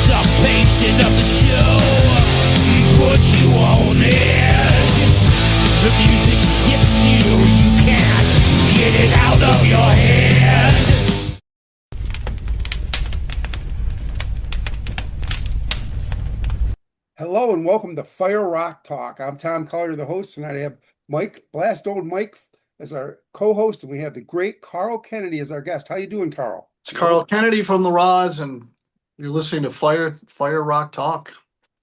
Anticipation of the show put you on edge. The music shifts you, you can't get it out of your head. Hello and welcome to FireRock Talk. I'm Tom Collier, the host, and I have Mike, Blast Old Mike, as our co-host, and we have the great Carl Canedy as our guest. How you doing, Carl? It's Carl Canedy from the Rods, and you're listening to FireRock Talk.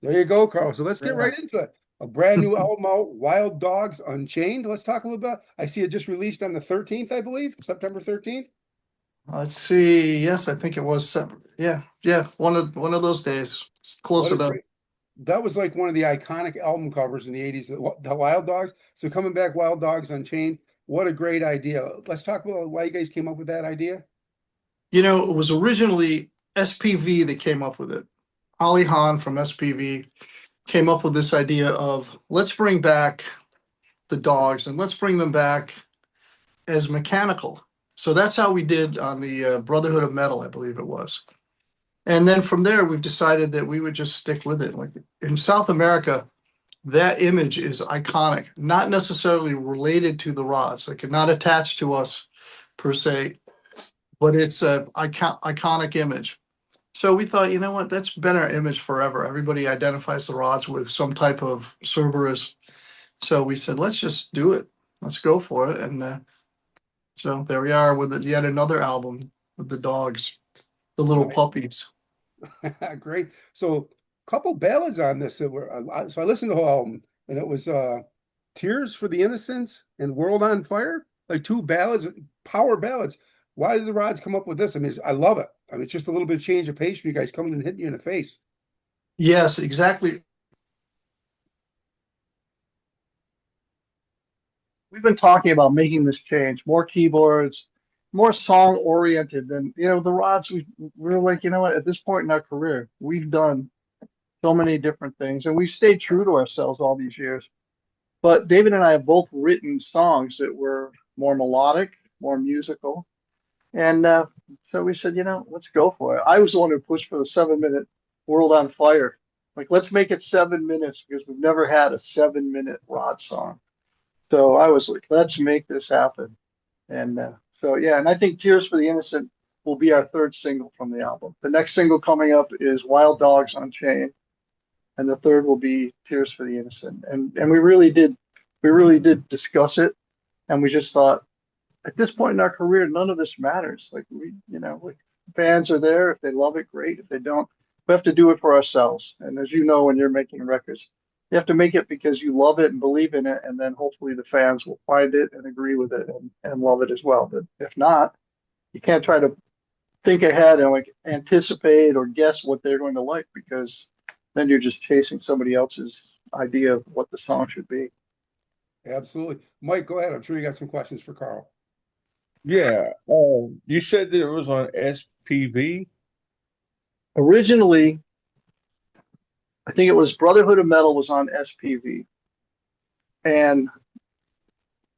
There you go, Carl. So let's get right into it. A brand new album out, Wild Dogs Unchained. Let's talk a little bit. I see it just released on the 13th, I believe, September 13th. Let's see. Yes, I think it was. Yeah, one of those days. Close enough. That was like one of the iconic album covers in the 80s, the Wild Dogs. So coming back, Wild Dogs Unchained. What a great idea. Let's talk about why you guys came up with that idea. You know, it was originally SPV that came up with it. Ollie Hahn from SPV came up with this idea of let's bring back the dogs and let's bring them back as mechanical. So that's how we did on the Brotherhood of Metal, I believe it was. And then from there, we've decided that we would just stick with it. Like in South America, that image is iconic, not necessarily related to the Rods, like not attached to us per se, but it's a iconic image. So we thought, you know what, that's been our image forever. Everybody identifies the Rods with some type of Cerberus. So we said, let's just do it. Let's go for it. And so there we are with yet another album with the dogs, the little puppies. Great. So a couple ballads on this that were, so I listened to the whole album, and it was Tears for the Innocents and World on Fire, like two ballads, power ballads. Why did the Rods come up with this? I mean, I love it. I mean, it's just a little bit of change of pace for you guys coming and hitting you in the face. Yes, exactly. We've been talking about making this change, more keyboards, more song oriented than, the Rods. We're like, you know what, at this point in our career, we've done so many different things and we've stayed true to ourselves all these years. But David and I have both written songs that were more melodic, more musical. And so we said, let's go for it. I was the one who pushed for the 7-minute World on Fire. Like, let's make it 7 minutes because we've never had a 7-minute Rod song. So I was like, let's make this happen. And and I think Tears for the Innocent will be our third single from the album. The next single coming up is Wild Dogs Unchained. And the third will be Tears for the Innocent. And we really did discuss it. And we just thought, at this point in our career, none of this matters. Like like fans are there. If they love it, great. If they don't, we have to do it for ourselves. And as you know, when you're making records, you have to make it because you love it and believe in it. And then hopefully the fans will find it and agree with it and love it as well. But if not, you can't try to think ahead and like anticipate or guess what they're going to like, because then you're just chasing somebody else's idea of what the song should be. Absolutely. Mike, go ahead. I'm sure you got some questions for Carl. Yeah. You said that it was on SPV? Originally, I think it was Brotherhood of Metal was on SPV. And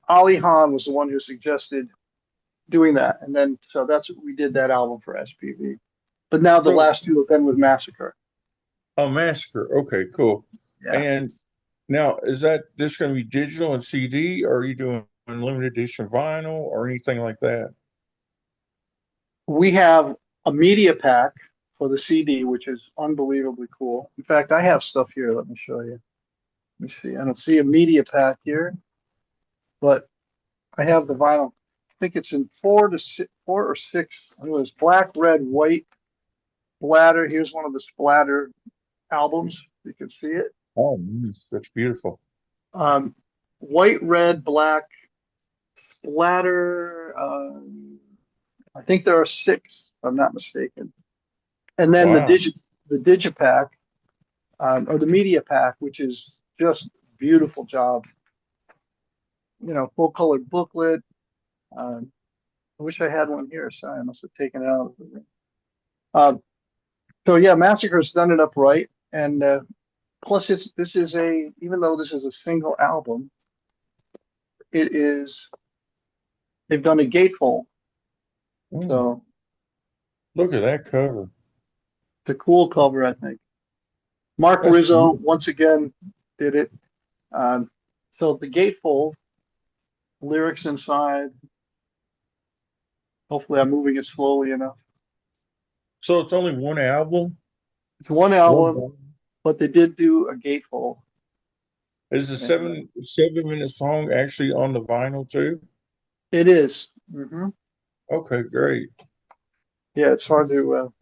Ollie Hahn was the one who suggested doing that. And then, so that's what we did that album for SPV. But now the last two have been with Massacre. Oh, Massacre. Okay, cool. Yeah. And now, is this going to be digital and CD, or are you doing limited edition vinyl or anything like that? We have a media pack for the CD, which is unbelievably cool. In fact, I have stuff here. Let me show you. Let me see. I don't see a media pack here, but I have the vinyl. I think it's in 4 or 6. It was black, red, white, splatter. Here's one of the splatter albums. You can see it. Oh, nice. That's beautiful. White, red, black, splatter. I think there are 6, if I'm not mistaken. And then Wow. the digipack, or the media pack, which is just beautiful job. Full colored booklet. I wish I had one here. Sorry, I must have taken it out of the room. So yeah, Massacre's done it up right, and Plus, this is even though this is a single album, they've done a gatefold. Mm, So look at that cover. it's a cool cover, I think. Mark That's Rizzo beautiful. once again did it. Um, so the gatefold, lyrics inside. Hopefully, I'm moving it slowly enough. So it's only one album? It's one One album, album? but they did do a gatefold. Is the And seven-minute song actually on the vinyl too? it is. Hmm. Okay, great. Yeah, it's hard to.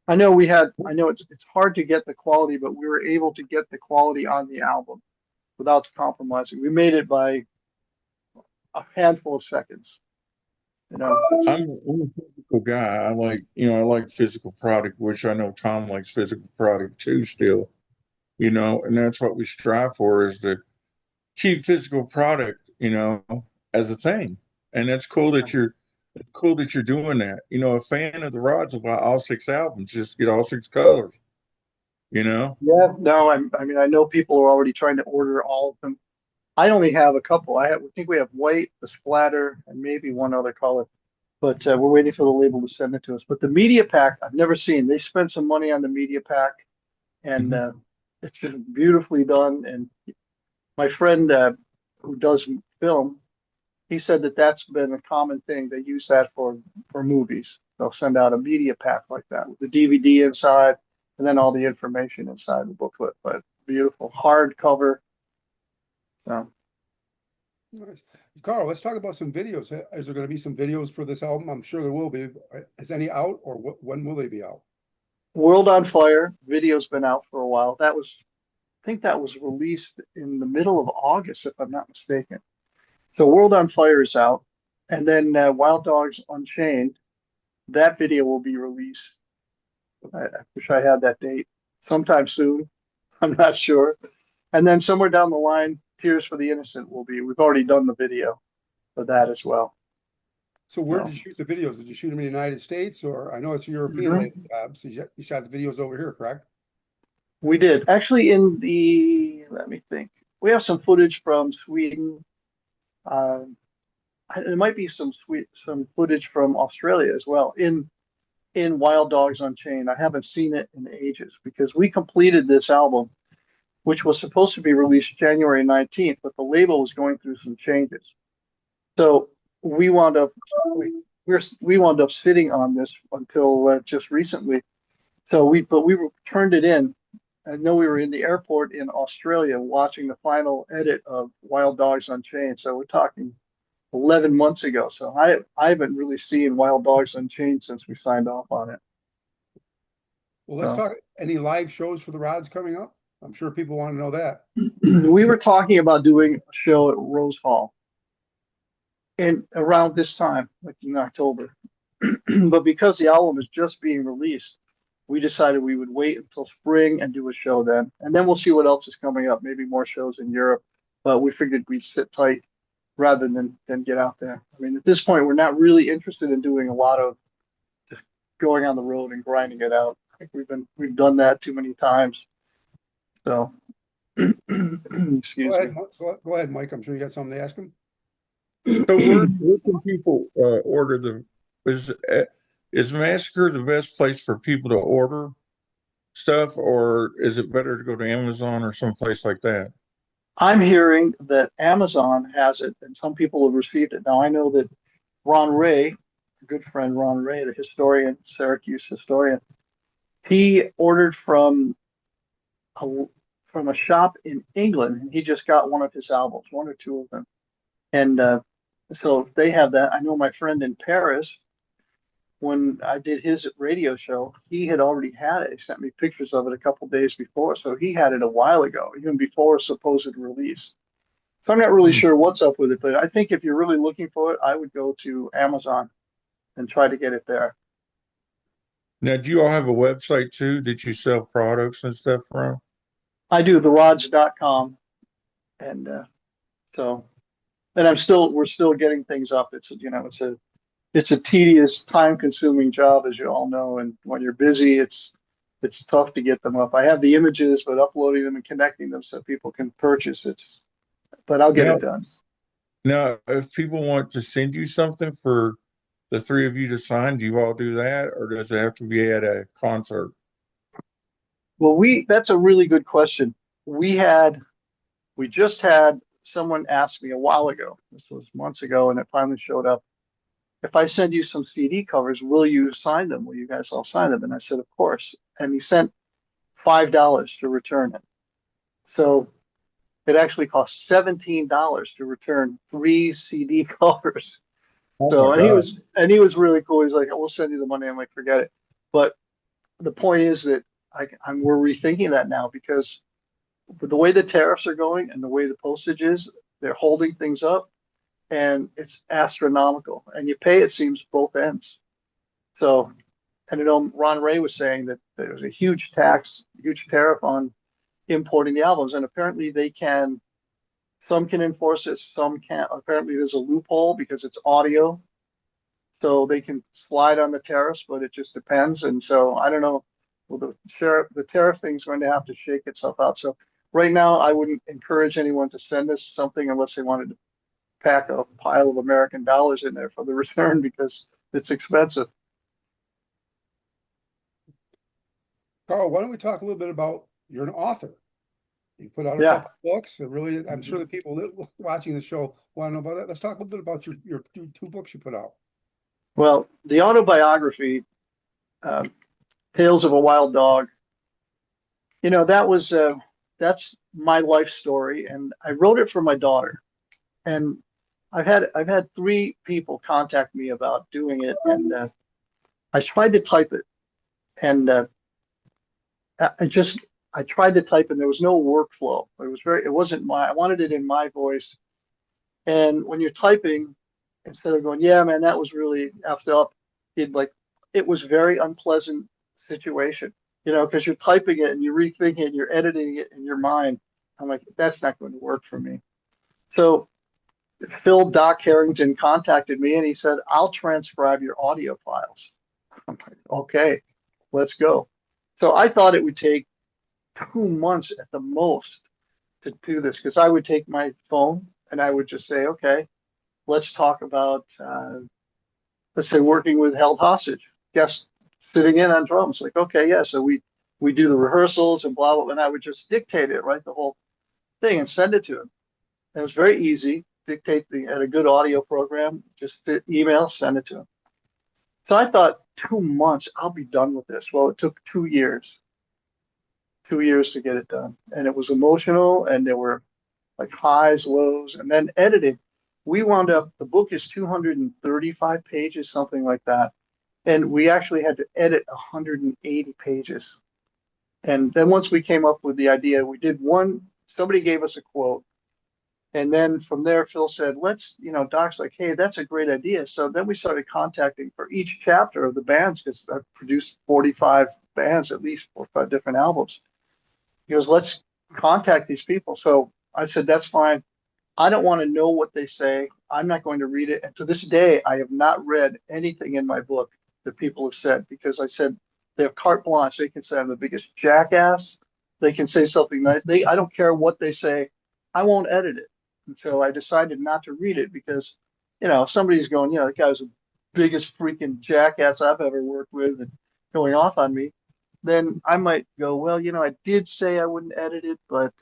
I know it's hard to get the quality, but we were able to get the quality on the album without compromising. We made it by a handful of seconds. You know, I'm a physical guy. I like physical product, which I know Tom likes physical product too still, and that's what we strive for is to keep physical product, as a thing. And it's cool that you're doing that. A fan of the Rods will buy all six albums, just get all six colors, you know? yeah. No, I mean, I know people are already trying to order all of them. I only have a couple. I think we have white, the splatter, and maybe one other color. But we're waiting for the label to send it to us. But the media pack, I've never seen. They spent some money on the media pack, and Mhm. it's just beautifully done. And my friend who does film, he said that that's been a common thing. They use that for movies. They'll send out a media pack like that with the DVD inside, and then all the information inside the booklet. But beautiful hardcover. So Nice. Carl, let's talk about some videos. Is there going to be some videos for this album? I'm sure there will be. Is any out, or when will they be out? World on Fire video's been out for a while. I think that was released in the middle of August, if I'm not mistaken. So World on Fire is out, and then Wild Dogs Unchained. That video will be released. I wish I had that date sometime soon. I'm not sure. And then somewhere down the line, Tears for the Innocent will be. We've already done the video for that as well. So where did So you shoot the videos? Did you shoot them in the United States, or I know it's a European mhm. label, so you shot the videos over here, correct? We did actually let me think. We have some footage from Sweden. Um, there might be some footage from Australia as well in Wild Dogs Unchained. I haven't seen it in ages because we completed this album, which was supposed to be released January 19th, but the label was going through some changes. So we wound up we wound up sitting on this until just recently. So we turned it in. I know we were in the airport in Australia watching the final edit of Wild Dogs Unchained. So we're talking 11 months ago. So I haven't really seen Wild Dogs Unchained since we signed off on it. Well, let's So talk. Any live shows for the Rods coming up? I'm sure people want to know that. we were talking about doing a show at Rose Hall in around this time, like in October. But because the album is just being released, we decided we would wait until spring and do a show then. And then we'll see what else is coming up, maybe more shows in Europe. But we figured we'd sit tight rather than get out there. I mean, at this point, we're not really interested in doing a lot of just going on the road and grinding it out. I think we've done that too many times. So excuse me. Go ahead, Mike. I'm sure you got something to ask him. So where can people order is Massacre the best place for people to order stuff, or is it better to go to Amazon or someplace like that? I'm hearing that Amazon has it and some people have received it. Now I know that Ron Ray, a good friend Ron Ray, the historian, Syracuse historian, he ordered a from a shop in England, and he just got one of his albums, one or two of them. And so they have that. I know my friend in Paris, when I did his radio show, he had already had it. He sent me pictures of it a couple days before, so he had it a while ago, even before a supposed release. So I'm not really Hmm. sure what's up with it, but I think if you're really looking for it, I would go to Amazon and try to get it there. Now, do you all have a website too that you sell products and stuff from? I do therods.com, and so and we're still getting things up. It's a tedious, time-consuming job, as you all know, and when you're busy, it's it's tough to get them up. I have the images, but uploading them and connecting them so people can purchase it. But I'll get Now, it done. now, if people want to send you something for the three of you to sign, do you all do that, or does it have to be at a concert? Well, that's a really good question. We just had someone ask me a while ago. This was months ago, and it finally showed up. If I send you some CD covers, will you sign them? Will you guys all sign them? And I said, of course. And he sent $5 to return it. So it actually cost $17 to return 3 CD covers. Oh So my God. and he was really cool. He's like, "We'll send you the money." I'm like, "Forget it." But the point is that we're rethinking that now because with the way the tariffs are going and the way the postage is, they're holding things up, and it's astronomical. And you pay, it seems, both ends. So, and Ron Ray was saying that there was a huge tariff on importing the albums, and apparently some can enforce it, some can't. Apparently, there's a loophole because it's audio, so they can slide on the tariffs, but it just depends. And so I don't know. Well, the tariff thing's going to have to shake itself out. So right now, I wouldn't encourage anyone to send us something unless they wanted to pack a pile of American dollars in there for the return because it's expensive. Carl, why don't we talk a little bit about you're an author? You put out a Yeah. couple books. And really, I'm sure the people that watching the show want to know about that. Let's talk a little bit about your two books you put out. Well, the autobiography, Tales of a Wild Dog, that's my life story, and I wrote it for my daughter. And I've had 3 people contact me about doing it, and I tried to type it, and I tried to type, and there was no workflow. It wasn't I wanted it in my voice. And when you're typing, instead of going, "Yeah, man, that was really effed up," it was very unpleasant situation, because you're typing it and you're rethinking it and you're editing it in your mind. I'm like, that's not going to work for me. So Doc Harrington contacted me and he said, "I'll transcribe your audio files." I'm like, okay, let's go. So I thought it would take 2 months at the most to do this because I would take my phone and I would just say, okay, let's talk about, let's say, working with held hostage, guest sitting in on drums. Like, okay, yeah. So we do the rehearsals and blah, blah, and I would just dictate it, right? The whole thing and send it to him. And it was very easy. Dictate at a good audio program, just email, send it to him. So I thought 2 months, I'll be done with this. Well, it took 2 years. 2 years to get it done. And it was emotional and there were like highs, lows, and then editing. We wound up, the book is 235 pages, something like that. And we actually had to edit 180 pages. And then once we came up with the idea, somebody gave us a quote. And then from there, Phil said, Doc's like, hey, that's a great idea. So then we started contacting for each chapter of the bands, because I've produced 45 bands, at least 4 or 5 different albums. He goes, let's contact these people. So I said, that's fine. I don't want to know what they say. I'm not going to read it. And to this day, I have not read anything in my book that people have said, because I said they have carte blanche. They can say I'm the biggest jackass. They can say something nice. I don't care what they say. I won't edit it. And so I decided not to read it because, if somebody's going, that guy's the biggest freaking jackass I've ever worked with and going off on me, then I might go, well, I did say I wouldn't edit it, but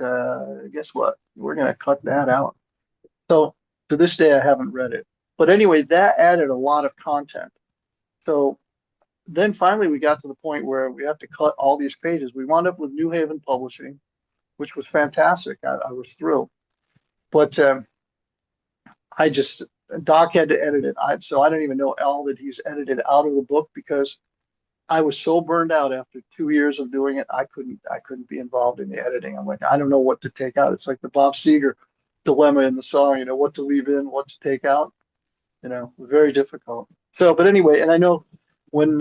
guess what? We're going to cut that out. So to this day, I haven't read it. But anyway, that added a lot of content. So then finally we got to the point where we have to cut all these pages. We wound up with New Haven Publishing, which was fantastic. I was thrilled. But Doc had to edit it. So I don't even know all that he's edited out of the book because I was so burned out after 2 years of doing it. I couldn't be involved in the editing. I'm like, I don't know what to take out. It's like the Bob Seger dilemma in the song, what to leave in, what to take out, very difficult. So, but anyway, and I know when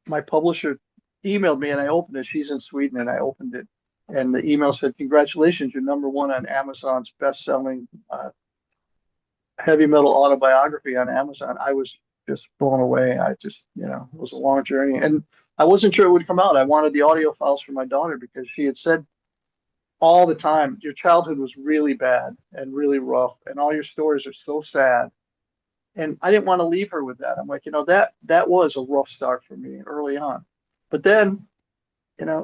my publisher emailed me and I opened it, she's in Sweden, and I opened it. And the email said, congratulations, you're #1 on Amazon's best-selling heavy metal autobiography on Amazon. I was just blown away. It was a long journey. And I wasn't sure it would come out. I wanted the audio files for my daughter because she had said all the time, your childhood was really bad and really rough, and all your stories are so sad. And I didn't want to leave her with that. I'm like, that was a rough start for me early on. But then,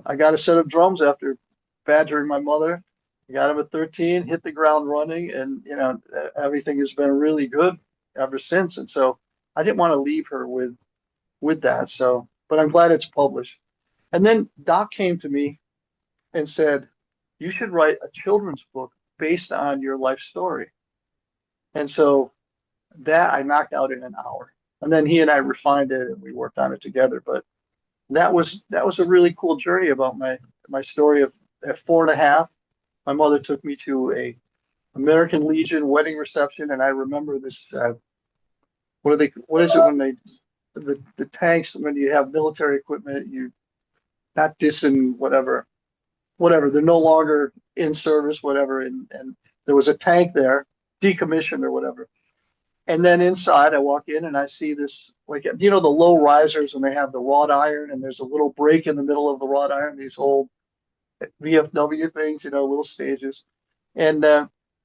I got a set of drums after badgering my mother. I got him at 13, hit the ground running, and everything has been really good ever since. And so I didn't want to leave her with that. So, but I'm glad it's published. And then Doc came to me and said, you should write a children's book based on your life story. And so that I knocked out in an hour. And then he and I refined it and we worked on it together. But that was a really cool journey about my story of at 4.5. My mother took me to a American Legion wedding reception, and I remember this. What is it when the tanks, when you have military equipment, you not dissing whatever, they're no longer in service, whatever, and there was a tank there, decommissioned or whatever. And then inside, I walk in and I see this, like, the low risers, and they have the wrought iron, and there's a little break in the middle of the wrought iron, these old VFW things, little stages. And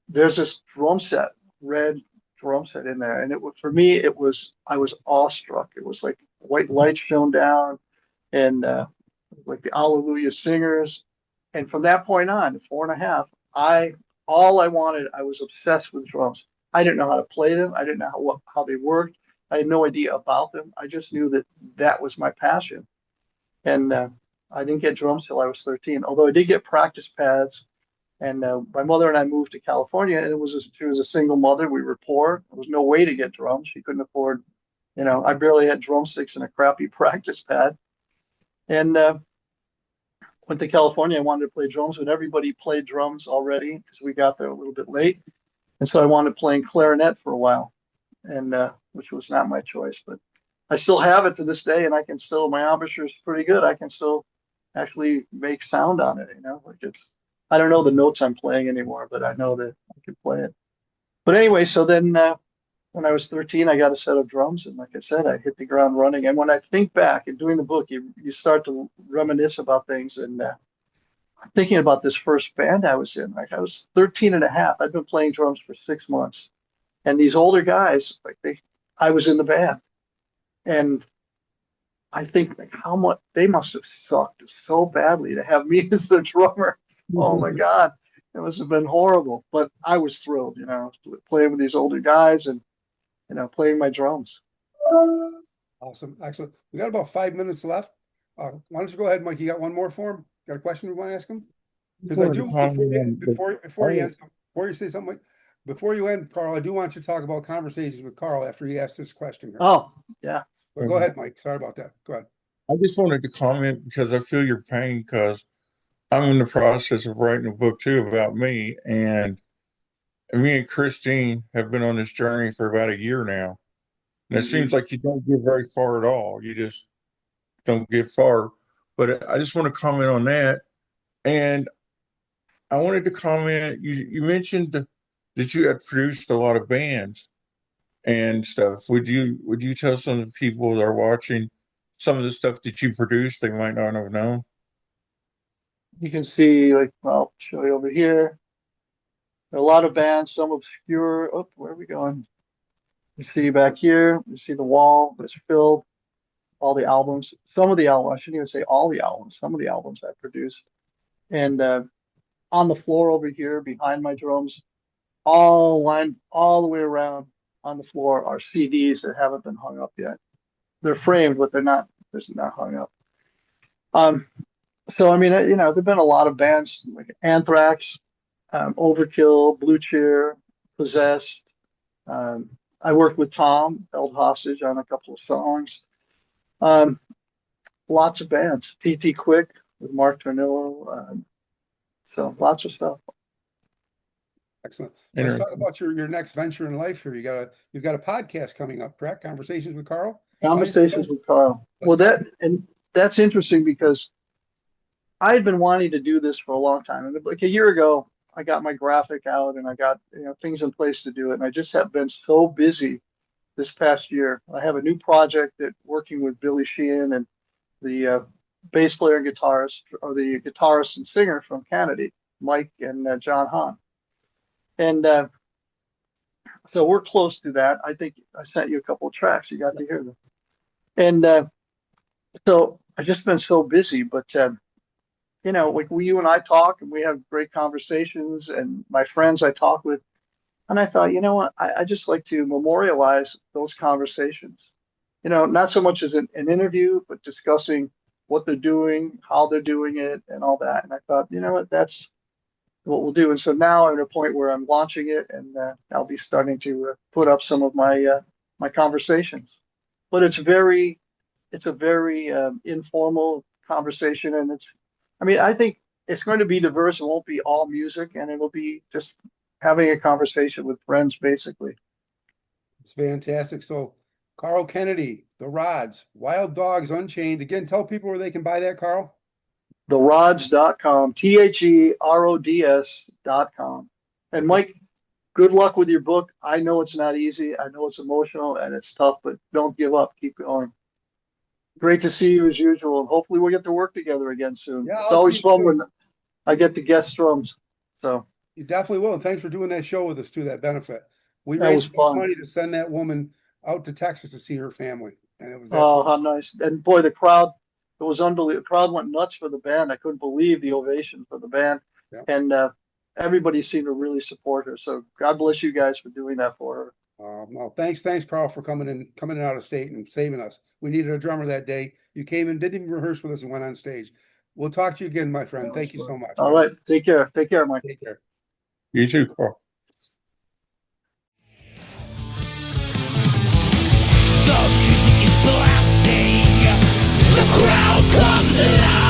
there's this drum set, red drum set in there. And for me, I was awestruck. It was like white light shone down and like the Alleluia Singers. And from that point on, 4.5, all I wanted, I was obsessed with drums. I didn't know how to play them. I didn't know how they worked. I had no idea about them. I just knew that was my passion. And I didn't get drums till I was 13, although I did get practice pads. And my mother and I moved to California, and she was a single mother. We were poor. There was no way to get drums. She couldn't afford, I barely had drumsticks and a crappy practice pad. And went to California. I wanted to play drums, but everybody played drums already because we got there a little bit late. And so I wanted playing clarinet for a while, and which was not my choice, but I still have it to this day, and my embouchure is pretty good. I can still actually make sound on it, I don't know the notes I'm playing anymore, but I know that I can play it. But anyway, so then when I was 13, I got a set of drums, and like I said, I hit the ground running. And when I think back and doing the book, you start to reminisce about things. And I'm thinking about this first band I was in. Like, I was 13.5. I'd been playing drums for 6 months, and these older guys, I was in the band, and I think like how much they must have sucked so badly to have me as the drummer. Oh my God, it must have been horrible. But I was thrilled, playing with these older guys and playing my drums. Awesome. Excellent. We got about 5 minutes left. Why don't you go ahead, Mike? You got one more for him? Got a question we want to ask him? Because I do, before you say something, before you end, Carl, I do want you to talk about conversations with Carl after he asks this question here. Oh, yeah. But go ahead, Mike. Sorry about that. Go ahead. I just wanted to comment because I feel your pain because I'm in the process of writing a book too about me, and me and Christine have been on this journey for about a year now. And it seems like you don't get very far at all. You just don't get far. But I just want to comment on that. And I wanted to comment, you mentioned that you had produced a lot of bands and stuff. Would you tell some of the people that are watching some of the stuff that you produced they might not have known? You can see, I'll show you over here. There are a lot of bands, some obscure. Oh, where are we going? You see back here, you see the wall that's filled, all the albums. Some of the albums, I shouldn't even say all the albums, some of the albums I produced. And on the floor over here, behind my drums, all lined all the way around on the floor are CDs that haven't been hung up yet. They're framed, but they're not hung up. So, I mean, there've been a lot of bands like Anthrax, Overkill, Blue Cheer, Possessed. I worked with Tom, held hostage on a couple of songs. Lots of bands. T.T. Quick with Mark Tornillo. So lots of stuff. Excellent. Let's talk about your next venture in life here. You've got a podcast coming up, correct? Conversations with Carl? Conversations with Carl. Well, that's interesting because I had been wanting to do this for a long time. And like a year ago, I got my graphic out and I got things in place to do it. And I just have been so busy this past year. I have a new project that working with Billy Sheehan and the bass player and guitarist, or the guitarist and singer from Canedy, Mike and John Hahn. And so we're close to that. I think I sent you a couple of tracks. You got to hear them. And so I've just been so busy, but you know, like you and I talk and we have great conversations, and my friends I talk with. And I thought, you know what, I just like to memorialize those conversations. You know, not so much as an interview, but discussing what they're doing, how they're doing it, and all that. And I thought, you know what, that's what we'll do. And so now I'm at a point where I'm launching it, and I'll be starting to put up some of my my conversations. But it's a very informal conversation, and I mean, I think it's going to be diverse. It won't be all music, and it'll be just having a conversation with friends, basically. It's fantastic. So, Carl Canedy, The Rods, Wild Dogs Unchained. Again, tell people where they can buy that, Carl. TheRods.com, TheRods.com. And Mike, good luck with your book. I know it's not easy. I know it's emotional and it's tough, but don't give up. Keep going. Great to see you as usual. And hopefully we'll get to work together again soon. Yeah, it's I'll always see you fun soon. when I get to guest drums. So You definitely will. And thanks for doing that show with us too, that benefit. We That was raised enough fun. money to send that woman out to Texas to see her family. And it was oh, how nice. And boy, the crowd, it was unbelievable. The crowd went nuts for the band. I couldn't believe the ovation for the band. Yeah. And everybody seemed to really support her. So God bless you guys for doing that for her. no, thanks, Carl, for coming in out of state and saving us. We needed a drummer that day. You came in, didn't even rehearse with us, and went on stage. We'll talk to you again, my friend. Thank you so much. All man. right. Take care. Take care, Mike. Take care. You too, Carl. The music is blasting. The crowd comes alive.